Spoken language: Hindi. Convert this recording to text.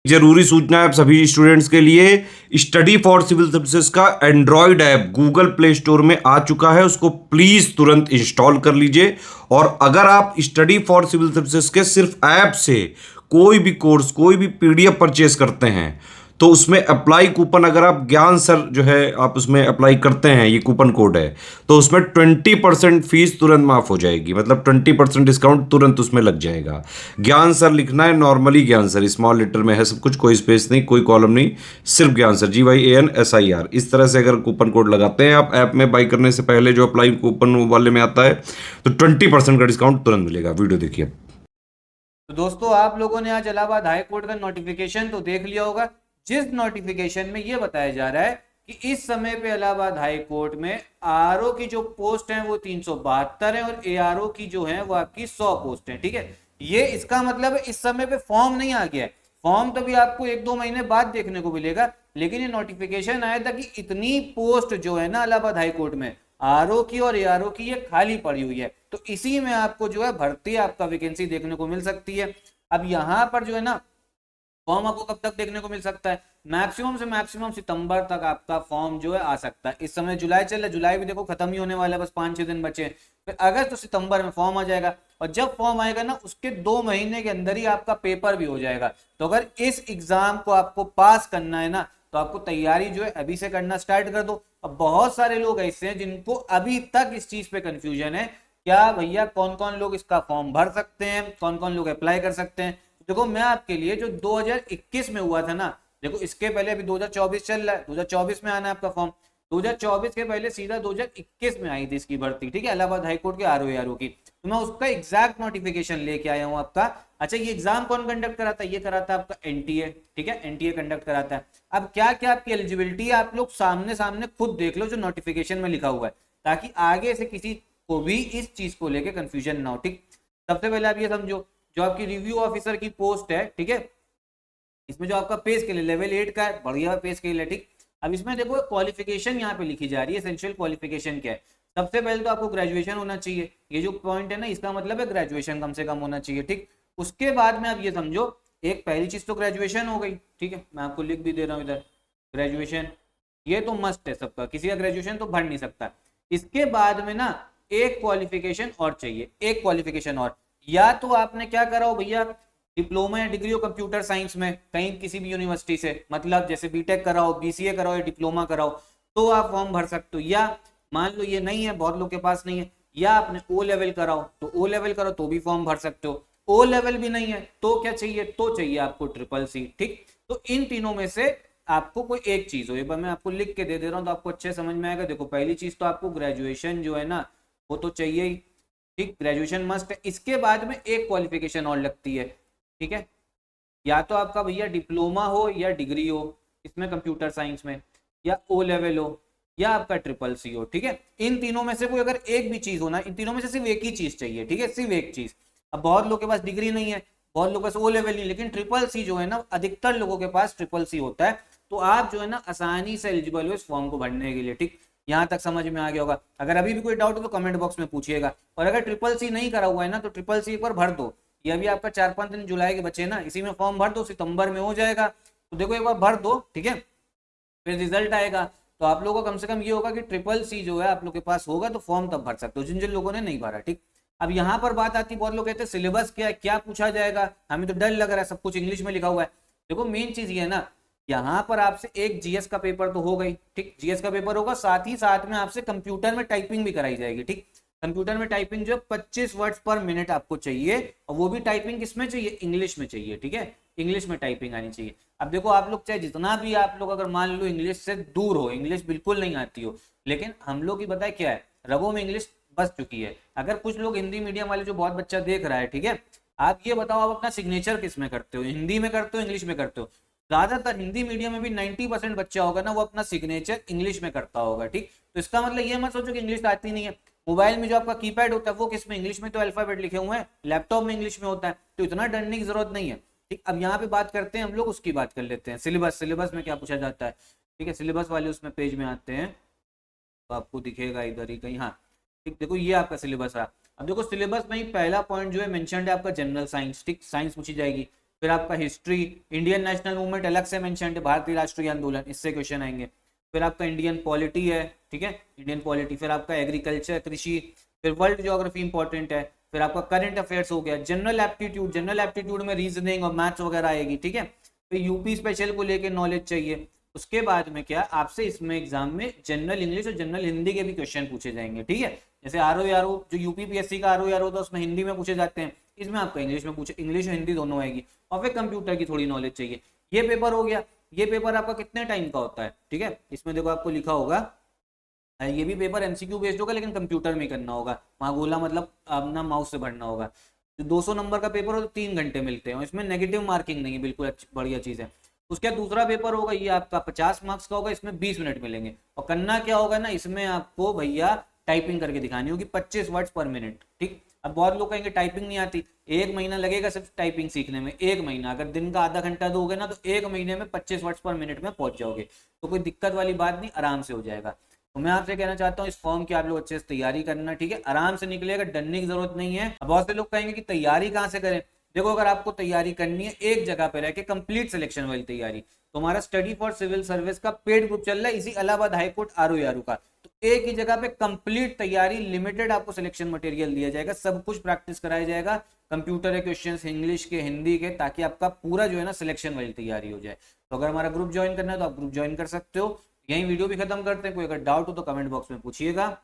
जरूरी सूचना है आप सभी स्टूडेंट्स के लिए, स्टडी फॉर सिविल सर्विसेज का Android app Google play store में आ चुका है, उसको प्लीज तुरंत इंस्टॉल कर लीजिए। और अगर आप स्टडी फॉर सिविल सर्विसेज के सिर्फ ऐप से कोई भी कोर्स, कोई भी पीडीएफ परचेस करते हैं तो उसमें अप्लाई कूपन, अगर आप ज्ञान सर जो है आप उसमें अप्लाई करते हैं, ये कूपन कोड है, तो उसमें 20% फीस तुरंत माफ हो जाएगी, मतलब 20% डिस्काउंट तुरंत उसमें लग जाएगा। ज्ञान सर लिखना है, नॉर्मली ज्ञान सर स्मॉल लेटर में है सब कुछ, कोई स्पेस नहीं, कोई कॉलम नहीं, सिर्फ ज्ञान सर, GYANSIR। इस तरह से अगर कूपन कोड लगाते हैं आप ऐप में बाई करने से पहले, जो अप्लाई कूपन वाले में आता है, तो 20% का डिस्काउंट तुरंत मिलेगा। वीडियो देखिए। तो दोस्तों आप लोगों ने आज इलाहाबाद हाई कोर्ट का नोटिफिकेशन तो देख लिया होगा, जिस नोटिफिकेशन में यह बताया जा रहा है कि इस समय पे इलाहाबाद हाई कोर्ट में आरओ की जो पोस्ट है वो 372 है और एआरओ की जो है वो आपकी 100 पोस्ट है। ठीक है, ये इसका मतलब है इस समय पे फॉर्म नहीं आ गया है, फॉर्म तो भी आपको 1-2 महीने बाद देखने को मिलेगा, लेकिन ये नोटिफिकेशन आया था कि इतनी पोस्ट जो है ना इलाहाबाद हाई कोर्ट में आरओ की और एआरओ की ये खाली पड़ी हुई है, तो इसी में आपको जो है भर्ती आपका वैकेंसी देखने को मिल सकती है। अब यहाँ पर जो है ना फॉर्म आपको कब तक देखने को मिल सकता है, मैक्सिमम से मैक्सिमम सितंबर तक आपका फॉर्म जो है आ सकता है। इस समय जुलाई चल रहा है, जुलाई भी देखो खत्म ही होने वाला है, बस 5-6 दिन बचे हैं, फिर अगस्त तो सितंबर में फॉर्म आ जाएगा, और जब फॉर्म आएगा ना उसके 2 महीने के अंदर ही आपका पेपर भी हो जाएगा। तो अगर इस एग्जाम को आपको पास करना है ना तो आपको तैयारी जो है अभी से करना स्टार्ट कर दो। अब बहुत सारे लोग ऐसे हैं जिनको अभी तक इस चीज पे कंफ्यूजन है, क्या भैया कौन कौन लोग इसका फॉर्म भर सकते हैं, कौन कौन लोग अप्लाई कर सकते हैं। देखो मैं आपके लिए जो 2021 में हुआ था ना, देखो इसके पहले अभी 2024 चल रहा है, 2024 में आना है आपका फॉर्म, 2024 के पहले सीधा 2021 में आई थी इसकी भर्ती। ठीक है, इलाहाबाद हाईकोर्ट के आरओ की, तो मैं उसका एग्जैक्ट नोटिफिकेशन लेके आया हूं आपका। अच्छा, ये एग्जाम कौन कंडक्ट कराता है, ये कराता है आपका एनटीए। ठीक है, एनटीए कंडक्ट कराता है। अब क्या क्या आपकी एलिजिबिलिटी है आप लोग सामने सामने खुद देख लो जो नोटिफिकेशन में लिखा हुआ है, ताकि आगे से किसी को भी इस चीज को लेके कंफ्यूजन ना हो। ठीक, सबसे पहले आप ये समझो, जो आपकी रिव्यू ऑफिसर की पोस्ट है, ठीक है, इसमें जो आपका पे स्केल है लेवल 8 का है, बढ़िया पे स्केल है। ठीक, अब इसमें देखो क्वालिफिकेशन यहाँ पे लिखी जा रही है, एसेंशियल क्वालिफिकेशन क्या है। सबसे पहले तो आपको ग्रेजुएशन होना चाहिए, ये जो पॉइंट है ना इसका मतलब है ग्रेजुएशन कम से कम होना चाहिए। ठीक, उसके बाद में आप ये समझो, एक पहली चीज तो ग्रेजुएशन हो गई। ठीक है, मैं आपको लिख भी दे रहा हूँ इधर, ग्रेजुएशन ये तो मस्ट है सबका, किसी का ग्रेजुएशन तो भर नहीं सकता। इसके बाद में ना एक क्वालिफिकेशन और चाहिए, एक क्वालिफिकेशन और, या तो आपने क्या करा हो भैया, डिप्लोमा या डिग्री हो कंप्यूटर साइंस में कहीं किसी भी यूनिवर्सिटी से, मतलब जैसे बीटेक कराओ, बीसीए कराओ या डिप्लोमा कराओ, तो आप फॉर्म भर सकते हो। या मान लो ये नहीं है, बहुत लोग के पास नहीं है, या आपने ओ लेवल कराओ, तो ओ लेवल करो तो भी फॉर्म भर सकते हो। ओ लेवल भी नहीं है तो क्या चाहिए, तो चाहिए आपको CCC। ठीक, तो इन तीनों में से आपको कोई एक चीज हो, एक बार मैं आपको लिख के दे दे रहा हूँ तो आपको अच्छे समझ में आएगा। देखो पहली चीज तो आपको ग्रेजुएशन जो है ना वो तो चाहिए ही। ठीक, ग्रेजुएशन मस्ट है। इसके बाद में एक क्वालिफिकेशन और लगती है। ठीक है, या तो आपका भैया डिप्लोमा हो या डिग्री हो इसमें कंप्यूटर साइंस में, या ओ लेवल हो, या आपका CCC हो। ठीक है, इन तीनों में से कोई अगर एक भी चीज हो ना, इन तीनों में से सिर्फ एक ही चीज चाहिए। ठीक है, सिर्फ एक चीज। अब बहुत लोग के पास डिग्री नहीं है, बहुत लोगों के पास ओ लेवल नहीं, लेकिन CCC जो है ना अधिकतर लोगों के पास CCC होता है, तो आप जो है ना आसानी से एलिजिबल हो इस फॉर्म को भरने के लिए। ठीक, यहाँ तक समझ में आ गया होगा। अगर अभी भी कोई डाउट हो तो कमेंट बॉक्स में पूछिएगा, और अगर CCC नहीं करा हुआ है ना तो CCC एक बार भर दो। ये अभी आपका 4-5 दिन जुलाई के बचे ना, इसी में फॉर्म भर दो, सितंबर में हो जाएगा। तो देखो एक बार भर दो, ठीक है, फिर रिजल्ट आएगा तो आप लोगों को कम से कम ये होगा कि CCC जो है आप लोग के पास होगा, तो फॉर्म तब भर सकते हो जिन जिन लोगों ने नहीं भरा। ठीक, अब यहाँ पर बात आती है, बहुत लोग कहते हैं सिलेबस क्या है, क्या पूछा जाएगा, हमें तो डर लग रहा है, सब कुछ इंग्लिश में लिखा हुआ है। देखो मेन चीज ये है ना, यहाँ पर आपसे एक जीएस का पेपर तो हो गई। ठीक, जीएस का पेपर होगा, साथ ही साथ में आपसे कंप्यूटर में टाइपिंग भी कराई जाएगी। ठीक, कंप्यूटर में टाइपिंग जो 25 वर्ड्स पर मिनट आपको चाहिए, और वो भी टाइपिंग किसमें चाहिए, इंग्लिश में चाहिए। ठीक है, इंग्लिश में टाइपिंग आनी चाहिए। अब देखो आप लोग चाहे जितना भी आप लोग अगर मान लो इंग्लिश से दूर हो, इंग्लिश बिल्कुल नहीं आती हो, लेकिन हम लोग की बताए क्या है, रगों में इंग्लिश बस चुकी है। अगर कुछ लोग हिंदी मीडियम वाले जो बहुत बच्चा देख रहा है, ठीक है, आप ये बताओ आप अपना सिग्नेचर किस में करते हो, हिंदी में करते हो इंग्लिश में करते हो। ज्यादातर हिंदी मीडियम में भी 90% बच्चा होगा ना वो अपना सिग्नेचर इंग्लिश में करता होगा। ठीक, तो इसका मतलब ये मत सोचो कि इंग्लिश आती नहीं है। मोबाइल में जो आपका कीपैड होता है वो किस में, इंग्लिश में तो अल्फाबेट लिखे हुए हैं, लैपटॉप में इंग्लिश में होता है, तो इतना डरने की जरूरत नहीं है। ठीक, अब यहाँ पे बात करते हैं हम लोग, उसकी बात कर लेते हैं सिलेबस। सिलेबस में क्या पूछा जाता है, ठीक है, सिलेबस वाले उसमें पेज में आते हैं तो आपको दिखेगा इधर ही कहीं। हाँ ठीक, देखो ये आपका सिलेबस है। अब देखो सिलेबस में ही पहला पॉइंट जो है मेंशन्ड है आपका जनरल साइंस। ठीक, साइंस पूछी जाएगी। फिर आपका हिस्ट्री, इंडियन नेशनल मूवमेंट अलग से मेंशन है, भारतीय राष्ट्रीय आंदोलन, इससे क्वेश्चन आएंगे। फिर आपका इंडियन पॉलिटी है, ठीक है, इंडियन पॉलिटी। फिर आपका एग्रीकल्चर, कृषि। फिर वर्ल्ड ज्योग्राफी इंपॉर्टेंट है। फिर आपका करंट अफेयर्स हो गया। जनरल एप्टीट्यूड, जनरल एप्टीट्यूड में रीजनिंग और मैथ्स वगैरह आएगी, ठीक है। फिर यूपी स्पेशल को लेके नॉलेज चाहिए। उसके बाद में क्या आपसे इसमें एग्जाम में जनरल इंग्लिश और जनरल हिंदी के भी क्वेश्चन पूछे जाएंगे, ठीक है। जैसे आरओ जो यूपीपीएससी का आरओ होता है उसमें हिंदी में पूछे जाते हैं, इसमें आपका इंग्लिश में पूछे, इंग्लिश और हिंदी दोनों आएगी। और फिर कंप्यूटर की थोड़ी नॉलेज चाहिए। ये पेपर हो गया। ये पेपर आपका कितने टाइम का होता है, ठीक है, इसमें देखो आपको लिखा होगा, ये भी पेपर एमसीक्यू बेस्ड होगा लेकिन कंप्यूटर में करना होगा, वहाँ गोला मतलब अपना माउस से भरना होगा। जो 200 नंबर का पेपर हो तो 3 घंटे मिलते हैं, इसमें नेगेटिव मार्किंग नहीं है, बिल्कुल बढ़िया चीज़ है। उसके बाद दूसरा पेपर होगा, ये आपका 50 मार्क्स का होगा, इसमें 20 मिनट मिलेंगे। और करना क्या होगा ना, इसमें आपको भैया टाइपिंग करके दिखानी होगी 25 वर्ड्स पर मिनट, ठीक। अब बहुत लोग कहेंगे टाइपिंग नहीं आती, 1 महीना लगेगा सिर्फ टाइपिंग सीखने में, 1 महीना। अगर दिन का आधा घंटा दोगे ना तो 1 महीने में 25 वर्ड्स पर मिनट में पहुंच जाओगे, तो कोई दिक्कत वाली बात नहीं, आराम से हो जाएगा। तो मैं आपसे कहना चाहता हूँ इस फॉर्म की आप लोग अच्छे से तैयारी करना, ठीक है, आराम से निकलेगा, डरने की जरूरत नहीं है। अब बहुत से लोग कहेंगे कि तैयारी कहाँ से करें। देखो, अगर आपको तैयारी करनी है एक जगह पे रह के, कंप्लीट सिलेक्शन वाली तैयारी, तो हमारा स्टडी फॉर सिविल सर्विस का पेड ग्रुप चल रहा है इसी इलाहाबाद हाईकोर्ट आरओ का। तो एक ही जगह पे कंप्लीट तैयारी, लिमिटेड आपको सिलेक्शन मटेरियल दिया जाएगा, सब कुछ प्रैक्टिस कराया जाएगा, कंप्यूटर के क्वेश्चंस, इंग्लिश के, हिंदी के, ताकि आपका पूरा जो है ना सिलेक्शन वाली तैयारी हो जाए। तो अगर हमारा ग्रुप ज्वाइन करना है तो आप ग्रुप ज्वाइन कर सकते हो। यही वीडियो भी खत्म करते हैं, कोई अगर डाउट हो तो कमेंट बॉक्स में पूछिएगा।